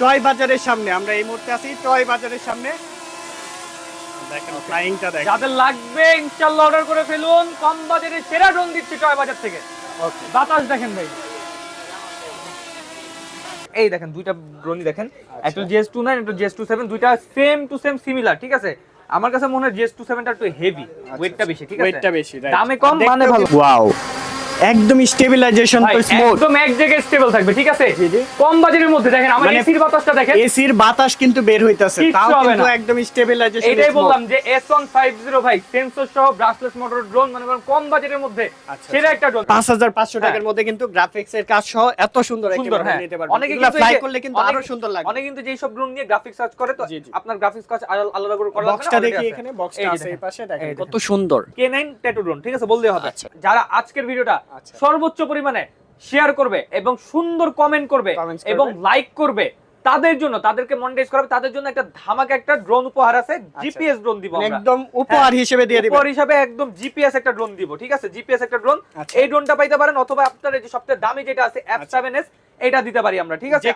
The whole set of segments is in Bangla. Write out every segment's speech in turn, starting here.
টয় বাজারের সামনে আমরা এই মুহূর্তে আছি টয় বাজারের সামনে। দেখেন ফ্লাইংটা দেখেন, যাদের লাগবে ইনশাআল্লাহ অর্ডার করে ফেলুন। কম বাজারে সেরা ড্রোন দিচ্ছি টয় বাজার থেকে। ওকে বাতাস দেখেন ভাই, এই দেখেন দুইটা ড্রোনই দেখেন, একটা GS29 একটা GS27, দুইটা সেম টু সেম সিমিলার, ঠিক আছে। আমার কাছে মনে হয় GS27 টা একটু হেভি, ওয়েটটা বেশি, ঠিক আছে, ওয়েটটা বেশি, রাইট। দামে কম মানে ভালো। ওয়াও, একদম স্টেবিলাইজেশন তো স্মুথ, একদম এক জায়গায় স্টেবল থাকবে, ঠিক আছে। কম বাজেটের মধ্যে দেখেন আমার মানে এসির বাতাসটা দেখেন, এসির বাতাস কিন্তু বের হইতাছে, তাও কিন্তু একদম স্টেবিলাইজেশন। এটাই বললাম যে S150 ভাই সেন্সর সহ ব্রাশলেস মোটর ড্রোন, মানে কম বাজেটের মধ্যে সেরা একটা ড্রোন। 5500 টাকার মধ্যে কিন্তু গ্রাফিক্স এর কাজ সহ এত সুন্দর একটা ড্রোন নিতে পারবেন। অনেকে এগুলা ফ্লাই করলে কিন্তু আরো সুন্দর লাগবে। অনেকে কিন্তু যেই সব ড্রোন নিয়ে গ্রাফিক্স কাজ করে, তো আপনার গ্রাফিক্স কাজ আলাদা করে করা লাগবে না। বক্সটা দেখি, এখানে বক্সটা আছে এই পাশে, দেখেন কত সুন্দর K9 ট্যাটু ড্রোন, ঠিক আছে, বললেই হবে। যারা আজকের ভিডিওটা সর্বোচ্চ পরিমাণে শেয়ার করবে এবং সুন্দর কমেন্ট করবে এবং লাইক করবে, তাদের জন্য, তাদেরকে মনিটাইজ করাবে, তাদের জন্য একটা ধামাকা একটা ড্রোন উপহার আছে। জিপিএস ড্রোন দিব আমরা, একদম উপহার হিসেবে দিয়ে দিব। উপহার হিসেবে একদম জিপিএস একটা ড্রোন দিব, ঠিক আছে। জিপিএস একটা ড্রোন, এই ড্রোনটা পাইতে পারেন, অথবা আপনার এই যে সবচেয়ে দামি যেটা আছে F7S, এটা দিতে পারি আমরা, ঠিক আছে। যে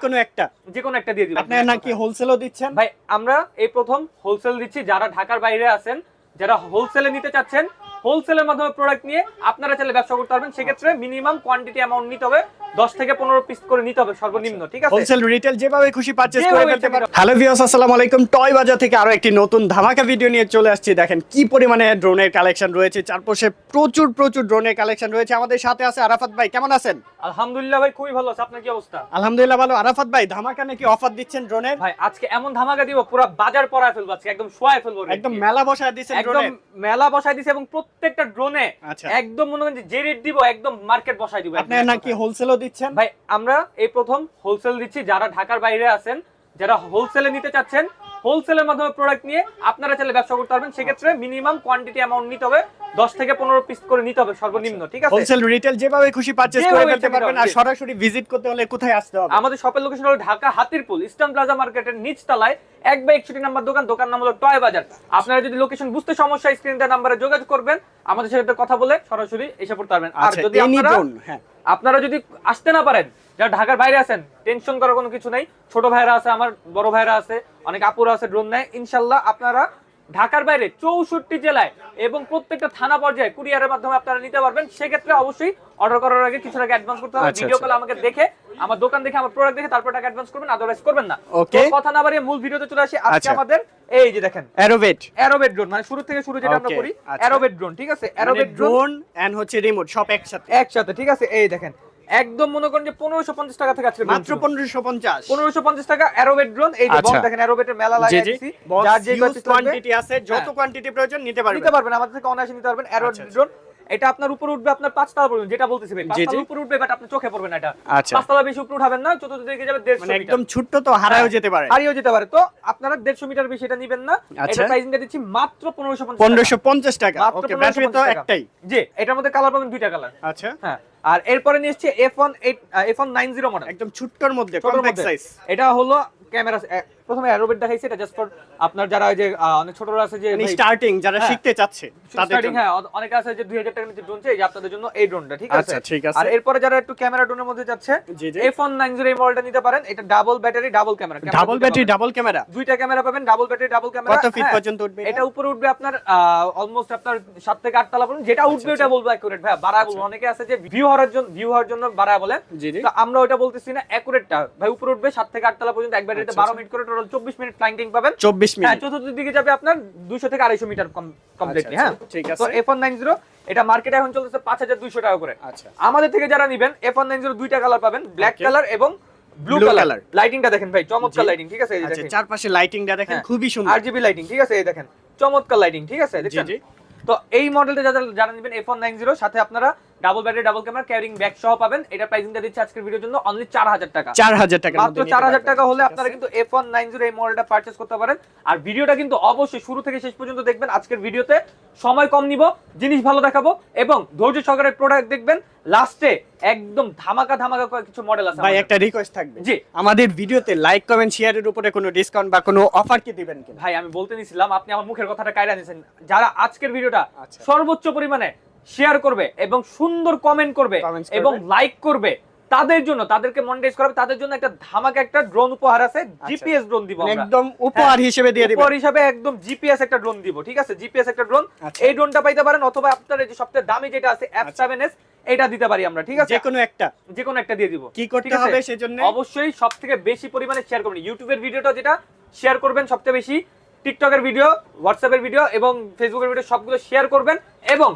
কোনো একটা দিয়ে দিব। আপনারা নাকি হোলসেলও দিচ্ছেন? ভাই আমরা এই প্রথম হোলসেল দিচ্ছি। যারা ঢাকার বাইরে আছেন, যারা হোলসেলে নিতে চাচ্ছেন, হোলসেলের মাধ্যমে প্রোডাক্ট নিয়ে আপনারা চাইলে ব্যবসা করতে পারবেন। সেক্ষেত্রে মিনিমাম কোয়ান্টিটি অ্যামাউন্ট নিতে হবে, 10 থেকে 15 পিস করে নিতে হবে সর্বনিম্ন, ঠিক আছে। হোলসেল রিটেল যেভাবে খুশি পারচেজ করে ফেলতে পারেন। হ্যালো ভিউয়ার্স, আসসালামু আলাইকুম। টয় বাজার থেকে আরো একটি নতুন ধামাকা ভিডিও নিয়ে চলে আসছি। দেখেন কি পরিমাণে ড্রোনের কালেকশন রয়েছে, চারপাশে প্রচুর ড্রোনের কালেকশন রয়েছে। আমাদের সাথে আছে আরাফাত ভাই, কেমন আছেন? আলহামদুলিল্লাহ ভাই, খুবই ভালো আছে। আপনার কি অবস্থা? আলহামদুলিল্লাহ ভালো। আরাফাত ভাই, ধামাকা নাকি অফার দিচ্ছেন ড্রোনের? ভাই আজকে এমন ধামাকা দিব, পুরো বাজার পড়ায় ফেলবো আজকে, একদম শোয়ায় ফেলবো, একদম মেলা বসায় দিচ্ছেন ড্রোনে। একদম মেলা বসায় দিছি, এবং প্রত্যেকটা ড্রোনে একদম মনে করেন যে রেট দিব, একদম মার্কেট বসায় দিব। আপনারা নাকি হোলসেলও দিচ্ছেন? ভাই আমরা এই প্রথম হোলসেল দিচ্ছি। যারা ঢাকার বাইরে আছেন, যারা হোলসেলে নিতে চাচ্ছেন, হোলসেলের মাধ্যমে প্রোডাক্ট নিয়ে আপনারা চাইলে ব্যবসা করতে পারবেন। সেক্ষেত্রে মিনিমাম কোয়ান্টিটি অ্যামাউন্ট নিতে হবে, 10 থেকে 15 পিস করে নিতে হবে সর্বনিম্ন, ঠিক আছে। হোলসেল রিটেল যেভাবে খুশি পারচেজ করে ফেলতে পারবেন। আর সরাসরি ভিজিট করতে হলে কোথায় আসতে হবে? আমাদের শপের লোকেশন হলো ঢাকা হাতিরপুল ইস্টার্ন প্লাজা মার্কেটের নিচ তলায় 1/61 নাম্বার দোকান নাম হলো টয় বাজার। আপনারা যদি লোকেশন বুঝতে সমস্যা, স্ক্রিনে দেওয়া নম্বরে যোগাযোগ করবেন, আমাদের সাথে কথা বলে সরাসরি এসে পড়তে পারবেন। আর যদি আপনারা যদি আসতে না পারেন, যারা ঢাকার বাইরে আছেন, টেনশন করার কোনো কিছু নাই। ছোট ভাইরা আছে, আমার বড় ভাইরা আছে, অনেক আপুরা আছে ড্রোন নেয়। ইনশাল্লাহ আপনারা ঢাকার বাইরে 64 জেলায় এবং প্রত্যেকটা থানা পর্যায়ে কুরিয়ারের মাধ্যমে আপনারা নিতে পারবেন। সেক্ষেত্রে অবশ্যই অর্ডার করার আগে কিছু টাকা অ্যাডভান্স করতে হবে। ভিডিও কলে আমাকে দেখে, আমার দোকান দেখে, আমার প্রোডাক্ট দেখে তারপর টাকা অ্যাডভান্স করবেন, আদারওয়াইজ করবেন না। তো কথা না বাড়িয়ে মূল ভিডিওতে চলে আসি। আজকে আমাদের এই যে দেখেন অ্যারোবেট ড্রোন, মানে শুরু থেকে শুরু যেটা আমরা করি, অ্যারোবেট ড্রোন, ঠিক আছে। অ্যারোবেট ড্রোন এন্ড হচ্ছে রিমোট সব একসাথে, ঠিক আছে। এই দেখেন একদম মনে করেন যে 1550 টাকা থেকে আছে, মাত্র 1550 টাকা অ্যারোবেট ড্রোন। এই যে বক্স দেখেন, অ্যারোবেটের মেলা লাগাইছি, যার যে কোয়ান্টিটি আছে, যত কোয়ান্টিটি প্রয়োজন নিতে পারবেন, আমাদের থেকে অনায়াসে নিতে পারবেন। অ্যারোবেট ড্রোন এটা আপনার উপরে উঠবে, আপনার 5 তলা পর্যন্ত, যেটা বলতেছি ভাই, 5 তলা উপরে উঠবে, বাট আপনি চোখে পড়বে না। এটা 5 তলা বেশি উপরে উঠাবেন না, চতুর্থ দিকে যাবে 150 মানে একদম ছোট, তো হারায়ও যেতে পারে, তো আপনারা 150 মিটার বেশি এটা নেবেন না। এটা প্রাইসিংটা দিচ্ছি মাত্র 1550 টাকা। ওকে, ব্যাটারি তো একটাই। জি, এটার মধ্যে কালার পাবেন, দুইটা কালার। আচ্ছা, হ্যাঁ। আর এরপরে নিয়ে এসেছে F190 মডেল, একদম ছোটর মধ্যে, কম্প্যাক্ট সাইজ। এটা হলো ক্যামেরা। প্রথমে অ্যারোবেট দেখাইছে, এটা জাস্ট ফর আপনার যারা ওই যে অনেক ছোটরা আছে, যে স্টার্টিং যারা শিখতে চাচ্ছে তাদের জন্য। হ্যাঁ, অনেক আছে যে 2000 টাকার নিচে ড্রোন চাই, যে আপনাদের জন্য এই ড্রোনটা, ঠিক আছে। আর এরপরে যারা একটু ক্যামেরা ড্রোনের মধ্যে যাচ্ছে, F190 এই মডেলটা নিতে পারেন। এটা ডাবল ব্যাটারি ডাবল ক্যামেরা, দুইটা ক্যামেরা পাবেন, ডাবল ব্যাটারি ডাবল ক্যামেরা। কত ফিট পর্যন্ত উঠবে এটা? উপরে উঠবে আপনার অলমোস্ট আপনার 7 থেকে 8 তলা পর্যন্ত। যেটা উঠবে ওটা বলবো অ্যাকুরেট ভাই, বাড়া বলবো। অনেকে আছে যে ভিউ হওয়ার জন্য বাড়া বলে, তো আমরা ওটা বলতেছি না, অ্যাকুরেটটা ভাই। উপরে উঠবে 7 থেকে 8 তলা পর্যন্ত, এক ব্যাটারিতে 12 মিনিট করে, টোটাল 24 মিনিট ফ্লাইং টাইম পাবেন। 24 মিনিট। হ্যাঁ, চতুর্থ দিকে যাবে আপনার 200 থেকে 250 মিটার কমপ্লিটলি। হ্যাঁ, ঠিক আছে। তো F190 এটা মার্কেটে এখন চলতেছে 5200 টাকা করে। আচ্ছা, আমাদের থেকে যারা নেবেন, F190 দুইটা কালার পাবেন, ব্ল্যাক কালার এবং ব্লু কালার। লাইটিংটা দেখেন ভাই, চমৎকার লাইটিং, ঠিক আছে। এই যে দেখেন চারপাশে লাইটিংটা দেখেন, খুবই সুন্দর, RGB লাইটিং, ঠিক আছে। এই দেখেন চমৎকার লাইটিং, ঠিক আছে। দেখছেন? তো এই মডেলটা যারা নেবেন F190, সাথে আপনারা double battery double camera carrying bag সহ পাবেন। এটা প্রাইসিংটা দিচ্ছে আজকের ভিডিওর জন্য অনলি 4000 টাকা। 4000 টাকা, মাত্র 4000 টাকা হলে আপনারা কিন্তু F190 এই মডেলটা পারচেজ করতে পারেন। আর ভিডিওটা কিন্তু অবশ্যই শুরু থেকে শেষ পর্যন্ত দেখবেন। আজকের ভিডিওতে সময় কম নিব, জিনিস ভালো দেখাবো এবং ধৈর্য সহকারে প্রোডাক্ট দেখবেন। লাস্টে একদম ধামাকা কিছু মডেল আছে। ভাই একটা রিকোয়েস্ট থাকবে, জি, আমাদের ভিডিওতে লাইক কমেন্ট শেয়ারের উপরে কোনো ডিসকাউন্ট বা কোনো অফার কি দিবেন কি? ভাই আমি বলতে নিছিলাম, আপনি আমার মুখের কথাটা কাইরা নিছেন। যারা আজকের ভিডিওটা সর্বোচ্চ পরিমাণে শেয়ার করবে এবং সুন্দর কমেন্ট করবে এবং লাইক করবে, তাদের জন্য, তাদেরকে মনিটাইজ করাবে, তাদের জন্য একটা ধামাকা একটা ড্রোন উপহার আছে, জিপিএস ড্রোন দিব আমরা একদম উপহার হিসেবে দিয়ে দিবেন। উপহার হিসেবে একদম জিপিএস একটা ড্রোন দিব, ঠিক আছে? জিপিএস একটা ড্রোন, এই ড্রোনটা পাইতে পারেন, অথবা আপনার এই যে সবচেয়ে দামি যেটা আছে F7S, এটা দিতে পারি আমরা, ঠিক আছে? যে কোনো একটা দিয়ে দিব। কি করতে হবে সেজন্য? অবশ্যই সবথেকে বেশি পরিমাণে শেয়ার করবেন। ইউটিউবের ভিডিওটা যেটা শেয়ার করবেন সবচেয়ে বেশি, টিকটকের ভিডিও, হোয়াটসঅ্যাপের ভিডিও এবং ফেসবুকের ভিডিও সবগুলো শেয়ার করবেন, এবং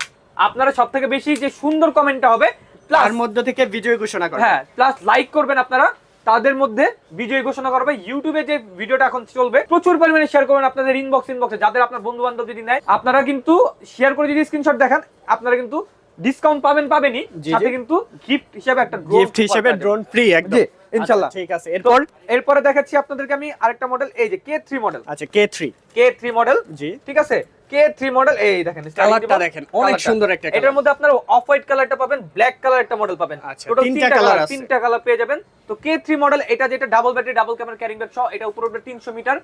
আপনারা সবথেকে বেশি যে সুন্দর কমেন্টটা হবে তার মধ্যে থেকে বিজয় ঘোষণা করবেন। হ্যাঁ, প্লাস লাইক করবেন আপনারা, তাদের মধ্যে বিজয় ঘোষণা করবে। ইউটিউবে যে ভিডিওটা এখন চলবে প্রচুর পরিমাণে শেয়ার করবেন আপনাদের ইনবক্সে, যাদের আপনার বন্ধু বান্ধব যদি নেয়, আপনারা কিন্তু শেয়ার করে যদি স্ক্রিনশট দেখান, আপনারা কিন্তু ডিসকাউন্ট পাবেনই, সাথে কিন্তু গিফট হিসেবে একটা ড্রোন ফ্রি একদম ইনশাআল্লাহ। ঠিক আছে, এরপরে দেখাচ্ছি আপনাদেরকে আমি আরেকটা মডেল, এই যে K3 মডেল। আচ্ছা, K3 মডেল, জি ঠিক আছে, K3 মডেল, এই দেখেন কালারটা দেখেন, অনেক সুন্দর একটা কালার। এটার মধ্যে আপনারা অফ হোয়াইট কালারটা পাবেন, ব্ল্যাক কালার একটা মডেল পাবেন, টোটাল তিনটা কালার পেয়ে যাবেন। তো K3 মডেল, এটা যেটা double battery, double camera carrying bag সহ, এটা উপরে উঠবে 300 মিটার,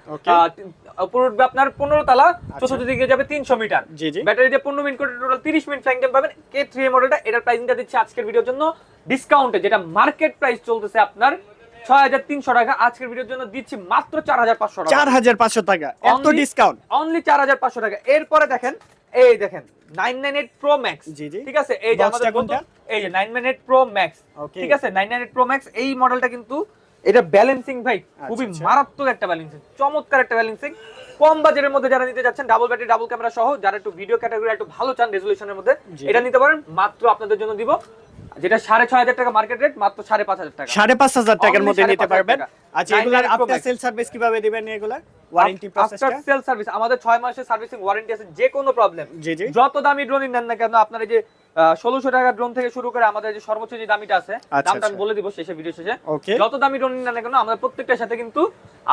উপরে উঠবে আপনার 15 তলা, চতুর্থ দিকে যাবে 300 মিটার, ব্যাটারি দিয়ে 15 মিনিট করে টোটাল 30 মিনিট ফ্লাইং টাইম পাবেন। K3 মডেলটা, এটার প্রাইসিংটা দিচ্ছি আজকের ভিডিওর জন্য ডিসকাউন্টে, যেটা মার্কেট প্রাইস চলতেছে আপনার 6300 টাকা, আজকের ভিডিওর জন্য দিচ্ছি মাত্র 4500 টাকা। 4500 টাকা, এত ডিসকাউন্ট, অনলি 4500 টাকা। এরপরে দেখেন, এই দেখেন 998 Pro Max, ঠিক আছে? এই যে আমাদের নতুন, এই যে 998 Pro Max, ঠিক আছে? 998 Pro Max এই মডেলটা কিন্তু, এটা ব্যালেন্সিং ভাই খুবই মারাত্মক একটা ব্যালেন্সিং, চমৎকার একটা ব্যালেন্সিং। কম বাজেটের মধ্যে যারা নিতে যাচ্ছেন, ডাবল ব্যাটারি ডাবল ক্যামেরা সহ, যারা একটু ভিডিও ক্যাটাগরি একটু ভালো চান রেজোলিউশনের মধ্যে, এটা নিতে পারেন। মাত্র আপনাদের জন্য দিব যেটা 6500 টাকা মার্কেট রেট, মাত্র 5500 টাকা, 5500 টাকার মধ্যে নিতে পারবেন। আচ্ছা, এগুলার আফটার সেল সার্ভিস কিভাবে দিবেন? এগুলার ওয়ারেন্টি প্রসেসটা? আফটার সেল সার্ভিস আমাদের 6 মাসের সার্ভিসিং ওয়ারেন্টি আছে, যে কোনো প্রবলেম, যত দামি ড্রোনই নেন না কেন, আপনার এই যে 1600 টাকা ড্রোন থেকে শুরু করে আমাদের যে সর্বোচ্চ যে দামিটা আছে, দামটা আমি বলে দিব শেষে, ভিডিও শেষে, যত দামি ড্রোন নেন না কেন, আমরা প্রত্যেকটার সাথে কিন্তু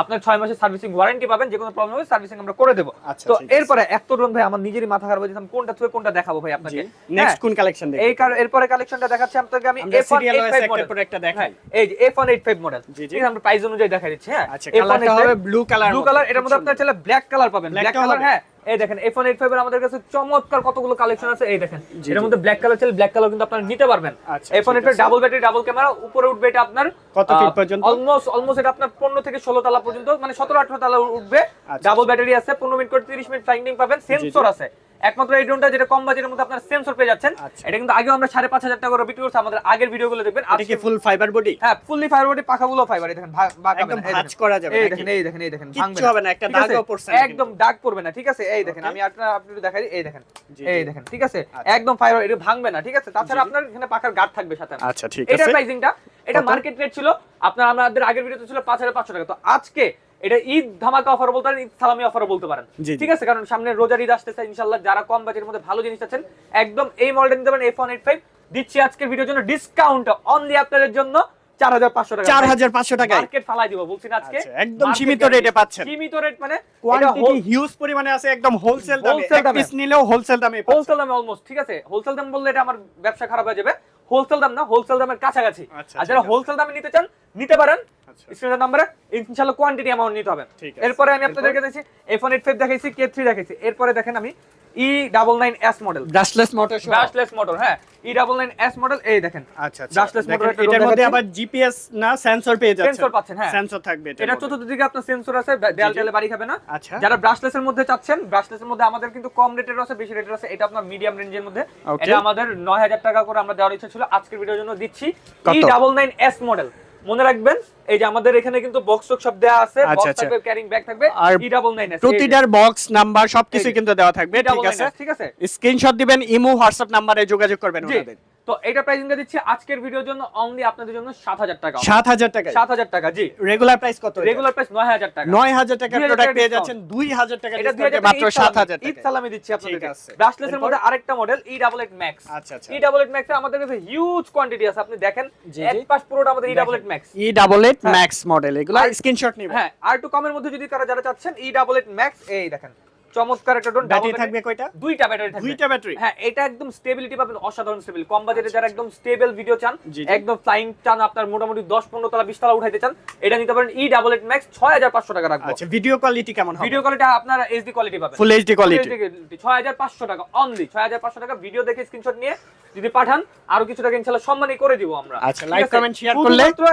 আপনার 6 মাসের সার্ভিসিং ওয়ারেন্টি পাবেন, যে কোনো প্রবলেম হবে সার্ভিসিং আমরা করে দেব। তো এরপরে এত ড্রোন ভাই আমার নিজেরই মাথা খারাপ হয়ে যাচ্ছে, কোনটা থেকে কোনটা দেখাবো ভাই আপনাকে। নেক্সট কোন কালেকশন দেখব? এরপরে কালেকশনটা দেখাচ্ছি আপনাকে আমি F185 মডেল, একটা দেখাই। এই যে F185 মডেল, ঠিক আছে? আমরা প্রাইস অনুযায়ী দেখাই দিচ্ছি। হ্যাঁ, আচ্ছা, কালারটা হবে ব্লু কালার, এটার মধ্যে আপনারা চাইলে ব্ল্যাক কালার পাবেন, ব্ল্যাক কালার। হ্যাঁ, এই দেখেন F185 এর আমাদের কাছে চমৎকার কতগুলো কালেকশন আছে, এই দেখেন এর মধ্যে ব্ল্যাক কালার চাইলে ব্ল্যাক কালার কিন্তু আপনারা নিতে পারবেন। F185 double battery double camera, উপরে উঠবে এটা আপনার কত ফিট পর্যন্ত? অলমোস্ট এটা আপনার 15 থেকে 16 তলা পর্যন্ত, মানে 17-18 তলা উঠবে। ডাবল ব্যাটারি আছে, 15 মিনিট করে 30 মিনিট ফ্লাইং টাইম পাবেন, সেন্সর আছে। একমাত্র এই ড্রোনটা যেটা কম বাজেটের মধ্যে আপনারা সেন্সর পেয়ে যাচ্ছেন, এটা কিন্তু আগেও আমরা 5500 টাকা করে বিক্রি করছি, আমাদের আগের ভিডিওগুলো দেখবেন। এটা কি ফুল ফাইবার বডি? হ্যাঁ, ফুললি ফাইবার বডি, পাখাগুলো ফাইবার, দেখেন একদম ভাঁজ করা যাবে, এই দেখেন, এই দেখেন, এই দেখেন, ভাঙবে কিছু হবে না, একটা দাগও পড়ছে না, একদম দাগ পড়বে না, ঠিক আছে? এই দেখেন, আমি আপনাদের দেখাই, এই দেখেন, এই দেখেন, ঠিক আছে? একদম ফাইবার, এটা ভাঙবে না, ঠিক আছে? তাছাড়া আপনার এখানে পাখার গার্ড থাকবে সাথে। আচ্ছা, ঠিক আছে। এটা প্রাইসিংটা, এটা মার্কেট রেট ছিল আপনার, আমাদের আগের ভিডিওতে ছিল 5500 টাকা। তো আজকে এটা ঈদ ধামাকা অফার বলতে পারেন, ঈদ সালামি অফার বলতে পারেন, ঠিক আছে? কারণ সামনে রোজার ঈদ আসতেছে ইনশাআল্লাহ, যারা কম বাজেটের মধ্যে ভালো জিনিস চাচ্ছেন, একদম এই মডেলটা নিতে পারেন। F185 দিচ্ছি আজকের ভিডিওর জন্য ডিসকাউন্ট অনলি আপনাদের জন্য 4500 টাকা, 4500 টাকা মার্কেট ফালাই দিব বলছি না আজকে, একদম সীমিত রেটে পাচ্ছেন। সীমিত রেট মানে কোয়ান্টিটি হিউজ পরিমাণে আছে, একদম হোলসেল দামে, এক পিস নিলেও হোলসেল দামে, হোলসেল দামে অলমোস্ট, ঠিক আছে? হোলসেল দাম বললে এটা আমার ব্যবসা খারাপ হয়ে যাবে, হোলসেল দাম না, হোলসেল দামের কাছাকাছি। আর যারা হোলসেল দামে নিতে চান নিতে পারেন, স্ক্রিনের নম্বরে ইনশাআল্লাহ কোয়ান্টিটি অ্যামাউন্ট নিতে হবে। এরপরে আমি আপনাদেরকে দেখাইছি F185 দেখাইছি, K3 দেখাইছি, এরপরে দেখেন আমি E99S মডেল, ব্রাশলেস মোটর, হ্যাঁ E99S মডেল, এই দেখেন। আচ্ছা, ব্রাশলেস মোটর, এটার মধ্যে আবার জিপিএস না সেন্সর পেয়ে যাচ্ছেন, সেন্সর পাচ্ছেন। হ্যাঁ, সেন্সর থাকবে, এটা চতুর্থ দিকে আপনার সেন্সর আছে, দেয়ালে বাড়ি খাবে না। যারা ব্রাশলেসের মধ্যে চাচ্ছেন, ব্রাশলেসের মধ্যে আমাদের কিন্তু কম রেটের আছে, বেশি রেটের আছে, এটা আপনার মিডিয়াম রেঞ্জের মধ্যে, এটা আমাদের 9000 টাকা করে আমরা দেওয়ার ইচ্ছা ছিল, আজকের ভিডিওর জন্য দিচ্ছি E99S মডেল। মনে রাখবেন, এই যে আমাদের এখানে কিন্তু বক্স সব দেয়া আছে, বক্স থাকবে, ক্যারিং ব্যাগ থাকবে, E99S প্রতিটার বক্স নাম্বার সবকিছু কিন্তু দেওয়া থাকবে, ঠিক আছে? স্ক্রিনশট দিবেন, ইমো হোয়াটসঅ্যাপ নম্বরে যোগাযোগ করবেন ওনাদের। তো এটা প্রাইসিংটা দিচ্ছি আজকের ভিডিওর জন্য অনলি আপনাদের জন্য 7000 টাকা। 7000 টাকা, 7000 টাকা, জি। রেগুলার প্রাইস কত? রেগুলার প্রাইস 9000 টাকা। 9000 টাকার প্রোডাক্ট পেয়ে যাচ্ছেন 2000 টাকা ডিসকাউন্টে মাত্র 7000 টাকা। ঈদ সালামি দিচ্ছি আপনাদেরকে। ব্রাশলেসের মধ্যে আরেকটা মডেল E88 Max। আচ্ছা, E88 Max এ আমাদের কাছে হিউজ কোয়ান্টিটি আছে, আপনি দেখেন এক পাশ পুরোটা আমাদের E88 Max। E88 Max model, এগুলা স্ক্রিনশট নিবেন। হ্যাঁ, আর একটু কমের মধ্যে যদি যারা চাচ্ছেন E88 Max, এই দেখেন চমৎকার একটা ড্রোন। ব্যাটারি থাকবে কয়টা? দুইটা ব্যাটারি থাকবে। দুইটা ব্যাটারি। হ্যাঁ, এটা একদম স্টেবিলিটি পাবেন, অসাধারণ স্টেবল। কম বাজেটে যারা একদম স্টেবল ভিডিও চান, জি, জি। একদম ফ্লাইং চান, আপনার মোটামুটি 10-15 তলা 20 তলা উঠাইতে চান, এটা নিতে পারেন। E88 Max 6500 টাকা রাখবো। আচ্ছা, ভিডিও কোয়ালিটি কেমন হবে? ভিডিও কোয়ালিটি আপনারা এইচডি কোয়ালিটি পাবেন, ফুল এইচডি কোয়ালিটি। 6500 টাকা অনলি, 6500 টাকা। ভিডিও দেখে স্ক্রিনশট নিয়ে যদি পাঠান, আরো কিছু টাকা ইনশাআল্লাহ সম্মানই করে দিব আমরা। আচ্ছা, লাইক কমেন্ট শেয়ার করলে শুধুমাত্র